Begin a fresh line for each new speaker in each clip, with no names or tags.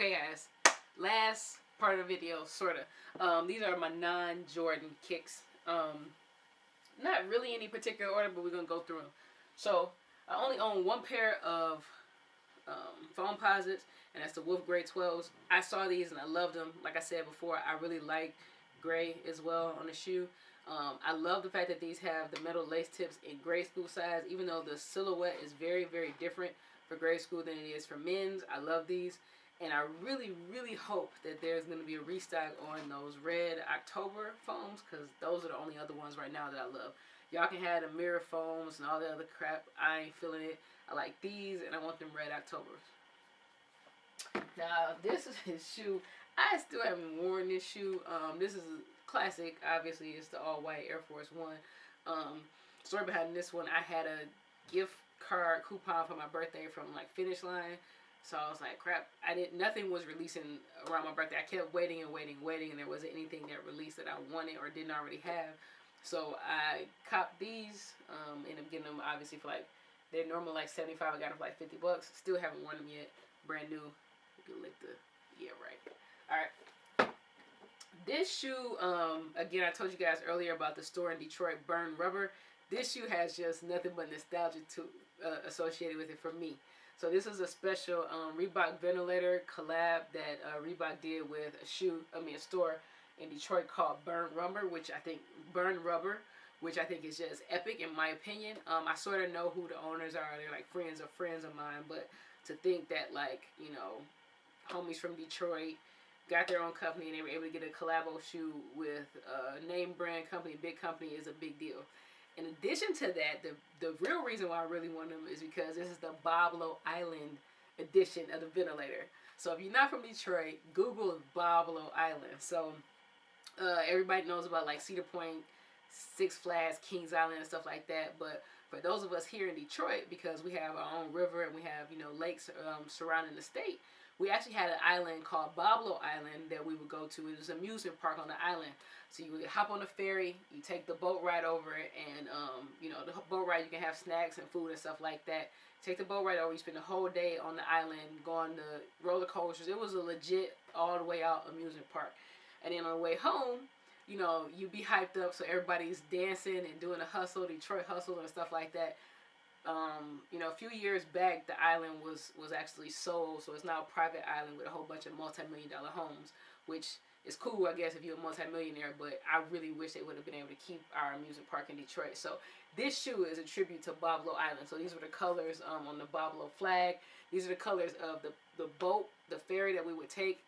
Okay, guys. Last part of the video, sorta. These are my non-Jordan kicks. Not really any particular order, but we're gonna go through them. So I only own one pair of Foamposites, and that's the Wolf Gray 12s. I saw these and I loved them. Like I said before, I really like gray as well on the shoe. I love the fact that these have the metal lace tips in grade school size, even though the silhouette is very, very different for grade school than it is for men's. I love these. And I really, really hope that there's going to be a restock on those red October foams, because those are the only other ones right now that I love. Y'all can have the mirror foams and all the other crap. I ain't feeling it. I like these, and I want them red Octobers. Now, this is his shoe. I still haven't worn this shoe. This is a classic. Obviously, it's the all-white Air Force One. Story behind this one, I had a gift card coupon for my birthday from like Finish Line. So I was like, crap, nothing was releasing around my birthday. I kept waiting and waiting and waiting, and there wasn't anything that released that I wanted or didn't already have. So I copped these, ended up getting them obviously for like, they're normal like 75, I got them for like 50 bucks. Still haven't worn them yet. Brand new. You can lick the, yeah, right. Alright. This shoe, again, I told you guys earlier about the store in Detroit, Burn Rubber. This shoe has just nothing but nostalgia associated with it for me. So this is a special Reebok ventilator collab that Reebok did with a store in Detroit called Burn Rubber, which I think is just epic in my opinion. I sort of know who the owners are. They're like friends of mine, but to think that like, you know, homies from Detroit got their own company and they were able to get a collabo shoe with a name brand company, big company, is a big deal. In addition to that, the real reason why I really want them is because this is the Boblo Island edition of the ventilator. So if you're not from Detroit, Google Boblo Island. So everybody knows about like Cedar Point, Six Flags, Kings Island, and stuff like that. But for those of us here in Detroit, because we have our own river and we have, you know, lakes surrounding the state, we actually had an island called Boblo Island that we would go to. It was an amusement park on the island. So you would hop on the ferry, you take the boat ride over it, and you know, the boat ride, you can have snacks and food and stuff like that. Take the boat ride over, you spend the whole day on the island, go on the roller coasters. It was a legit all the way out amusement park. And then on the way home, you know, you be hyped up, so everybody's dancing and doing a hustle, Detroit hustle and stuff like that. You know, a few years back, the island was actually sold, so it's now a private island with a whole bunch of multi-million-dollar homes, which is cool, I guess, if you're a multi-millionaire, but I really wish they would have been able to keep our amusement park in Detroit. So this shoe is a tribute to Boblo Island. So these were the colors on the Boblo flag. These are the colors of the boat, the ferry that we would take.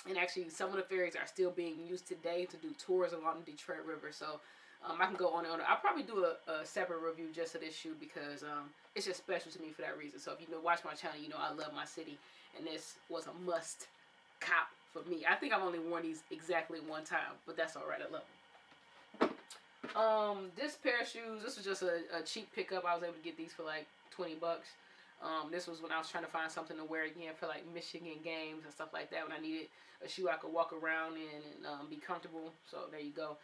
And actually, some of the ferries are still being used today to do tours along the Detroit River. So I can go on and on. I'll probably do a separate review just of this shoe because it's just special to me for that reason. So if you watch my channel, you know I love my city. And this was a must cop for me. I think I've only worn these exactly one time, but that's alright. I love them. This pair of shoes, this was just a cheap pickup. I was able to get these for like 20 bucks. This was when I was trying to find something to wear again for like Michigan games and stuff like that, when I needed a shoe I could walk around in and be comfortable. So there you go.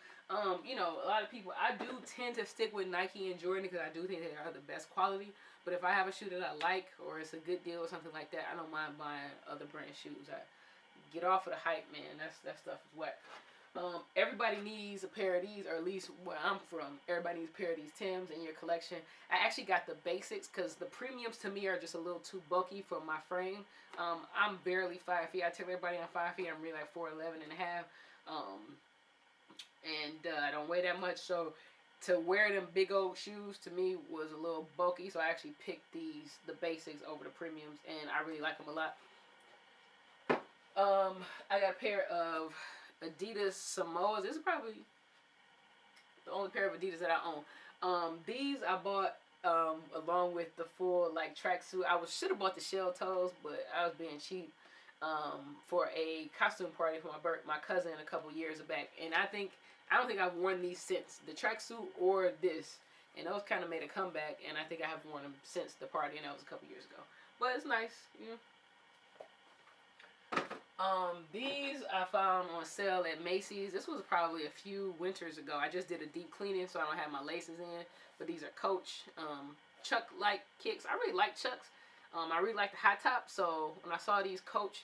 You know, a lot of people, I do tend to stick with Nike and Jordan because I do think they are the best quality. But if I have a shoe that I like or it's a good deal or something like that, I don't mind buying other brand shoes. I get off of the hype, man. That stuff is whack. Everybody needs a pair of these, or at least where I'm from, everybody needs a pair of these Timbs in your collection. I actually got the basics because the premiums to me are just a little too bulky for my frame. I'm barely 5 feet. I tell everybody I'm 5 feet. I'm really like 4'11" and a half. I don't weigh that much, so to wear them big old shoes to me was a little bulky. So I actually picked the basics over the premiums, and I really like them a lot. I got a pair of Adidas Samoas. This is probably the only pair of Adidas that I own. These I bought along with the full like tracksuit. I should have bought the shell toes, but I was being cheap for a costume party for my cousin a couple years back, and I don't think I've worn these since the tracksuit or this, and those kind of made a comeback, and I think I haven't worn them since the party, and that was a couple years ago. But it's nice, you know. These I found on sale at Macy's. This was probably a few winters ago. I just did a deep cleaning, so I don't have my laces in. But these are Coach Chuck-like kicks. I really like Chucks. I really like the high top. So when I saw these Coach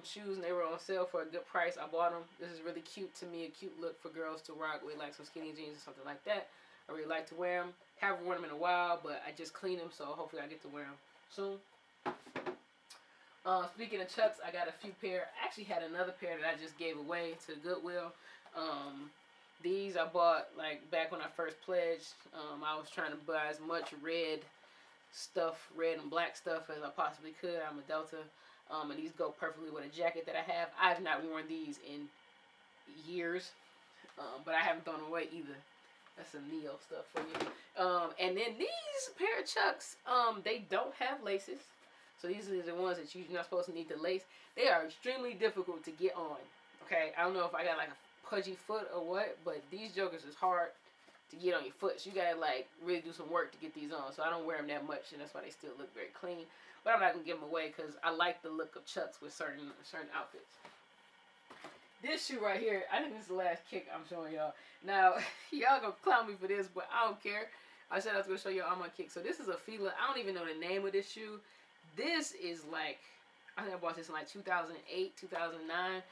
shoes, and they were on sale for a good price. I bought them. This is really cute to me, a cute look for girls to rock with, like some skinny jeans or something like that. I really like to wear them. Haven't worn them in a while, but I just cleaned them, so hopefully I get to wear them soon. Speaking of Chucks, I got a few pair. I actually had another pair that I just gave away to Goodwill. These I bought like back when I first pledged. I was trying to buy as much red stuff, red and black stuff as I possibly could. I'm a Delta. And these go perfectly with a jacket that I have. I've not worn these in years, but I haven't thrown them away either. That's some Neo stuff for you. And then these pair of Chucks, they don't have laces. So these are the ones that you're not supposed to need to lace. They are extremely difficult to get on. Okay, I don't know if I got like a pudgy foot or what, but these jokers is hard to get on your foot. So you gotta like really do some work to get these on. So I don't wear them that much, and that's why they still look very clean. But I'm not gonna give them away because I like the look of Chucks with certain outfits. This shoe right here, I think this is the last kick I'm showing y'all. Now, y'all gonna clown me for this, but I don't care. I said I was gonna show y'all all my kicks. So this is a Fila. I don't even know the name of this shoe. This is like, I think I bought this in like 2008, 2009.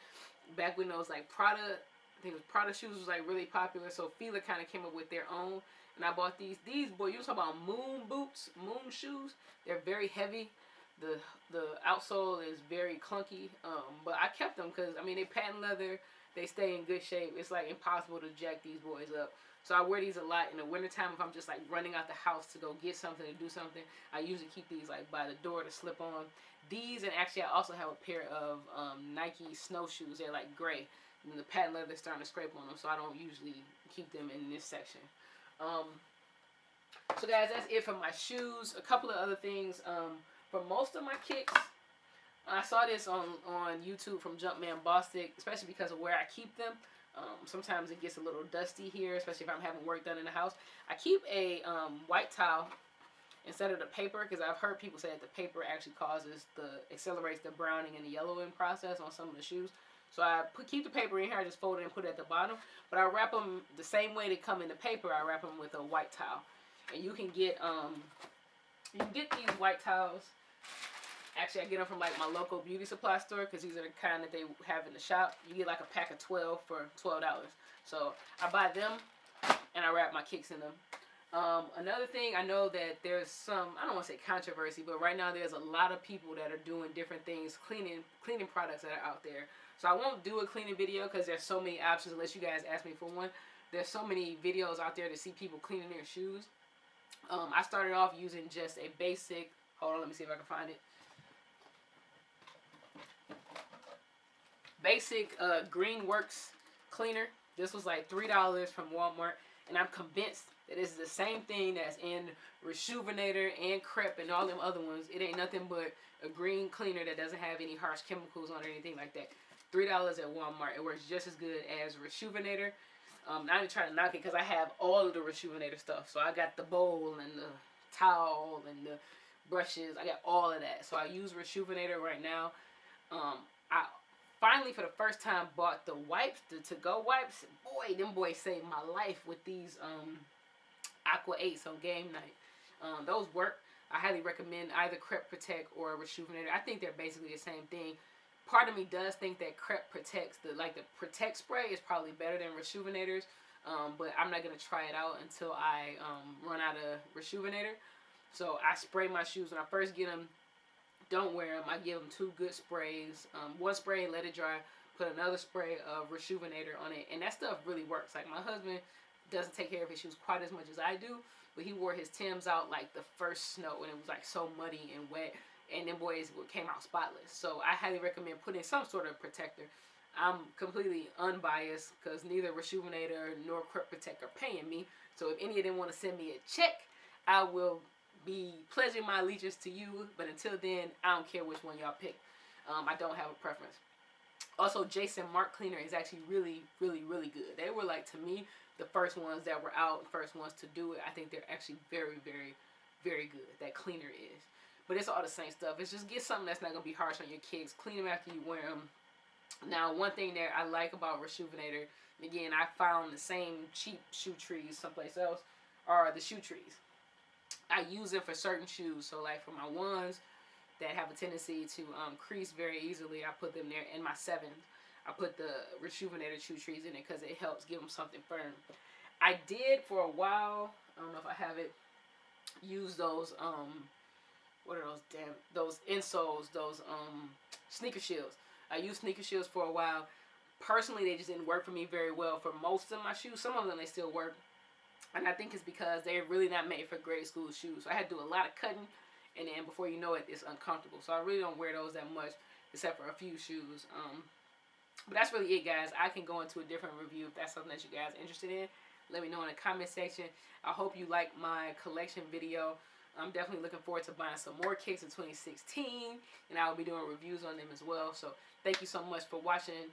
Back when those like Prada, I think it was Prada shoes was like really popular. So Fila kind of came up with their own. And I bought these. These, boy, you talk about moon boots, moon shoes. They're very heavy. The outsole is very clunky. But I kept them because, I mean, they patent leather. They stay in good shape. It's like impossible to jack these boys up. So I wear these a lot in the wintertime if I'm just like running out the house to go get something, to do something. I usually keep these like by the door to slip on. These, and actually I also have a pair of Nike snowshoes. They're like gray. And the patent leather is starting to scrape on them, so I don't usually keep them in this section. So guys, that's it for my shoes. A couple of other things. For most of my kicks, I saw this on YouTube from Jumpman Bostic, especially because of where I keep them. Sometimes it gets a little dusty here, especially if I'm having work done in the house. I keep a white towel instead of the paper because I've heard people say that the paper actually accelerates the browning and the yellowing process on some of the shoes. So I keep the paper in here. I just fold it and put it at the bottom. But I wrap them the same way they come in the paper. I wrap them with a white towel, and you can get these white towels. Actually, I get them from like my local beauty supply store because these are the kind that they have in the shop. You get like a pack of 12 for $12. So I buy them and I wrap my kicks in them. Another thing, I know that there's some, I don't want to say controversy, but right now there's a lot of people that are doing different things, cleaning products that are out there. So I won't do a cleaning video because there's so many options unless you guys ask me for one. There's so many videos out there to see people cleaning their shoes. I started off using just a basic, hold on, let me see if I can find it. Basic Greenworks cleaner. This was like $3 from Walmart, and I'm convinced that this is the same thing that's in Rejuvenator and Crep and all them other ones. It ain't nothing but a green cleaner that doesn't have any harsh chemicals on it or anything like that. $3 at Walmart. It works just as good as Rejuvenator. I'm not even trying to knock it because I have all of the Rejuvenator stuff. So I got the bowl and the towel and the brushes. I got all of that. So I use Rejuvenator right now. I finally, for the first time, bought the wipes, the to-go wipes. Boy, them boys saved my life with these Aqua 8s on game night. Those work. I highly recommend either Crep Protect or Rejuvenator. I think they're basically the same thing. Part of me does think that Crep Protects, the Protect spray is probably better than Rejuvenators. But I'm not going to try it out until I run out of Rejuvenator. So I spray my shoes when I first get them. Don't wear them. I give them 2 good sprays. One spray, let it dry. Put another spray of Rejuvenator on it. And that stuff really works. Like, my husband doesn't take care of his shoes quite as much as I do. But he wore his Timbs out like the first snow. And it was like so muddy and wet. And them boys came out spotless. So I highly recommend putting some sort of protector. I'm completely unbiased because neither Rejuvenator nor Crep Protect are paying me. So if any of them want to send me a check, I will be pledging my allegiance to you, but until then, I don't care which one y'all pick. I don't have a preference. Also, Jason Mark Cleaner is actually really, really, really good. They were like, to me, the first ones that were out, first ones to do it. I think they're actually very, very, very good. That cleaner is. But it's all the same stuff. It's just get something that's not going to be harsh on your kicks. Clean them after you wear them. Now, one thing that I like about Rejuvenator, and again, I found the same cheap shoe trees someplace else, are the shoe trees. I use them for certain shoes. So like for my ones, that have a tendency to crease very easily, I put them there. In my 7s, I put the Rejuvenator Chew Trees in it because it helps give them something firm. I did for a while, I don't know if I have it, use those, what are those those insoles, those sneaker shields. I used sneaker shields for a while. Personally, they just didn't work for me very well for most of my shoes. Some of them, they still work. And I think it's because they're really not made for grade school shoes. So I had to do a lot of cutting, and then before you know it, it's uncomfortable. So I really don't wear those that much, except for a few shoes. But that's really it, guys. I can go into a different review if that's something that you guys are interested in. Let me know in the comment section. I hope you like my collection video. I'm definitely looking forward to buying some more kicks in 2016, and I will be doing reviews on them as well. So thank you so much for watching.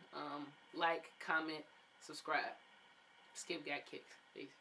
Like, comment, subscribe. Skip got kicks. Peace.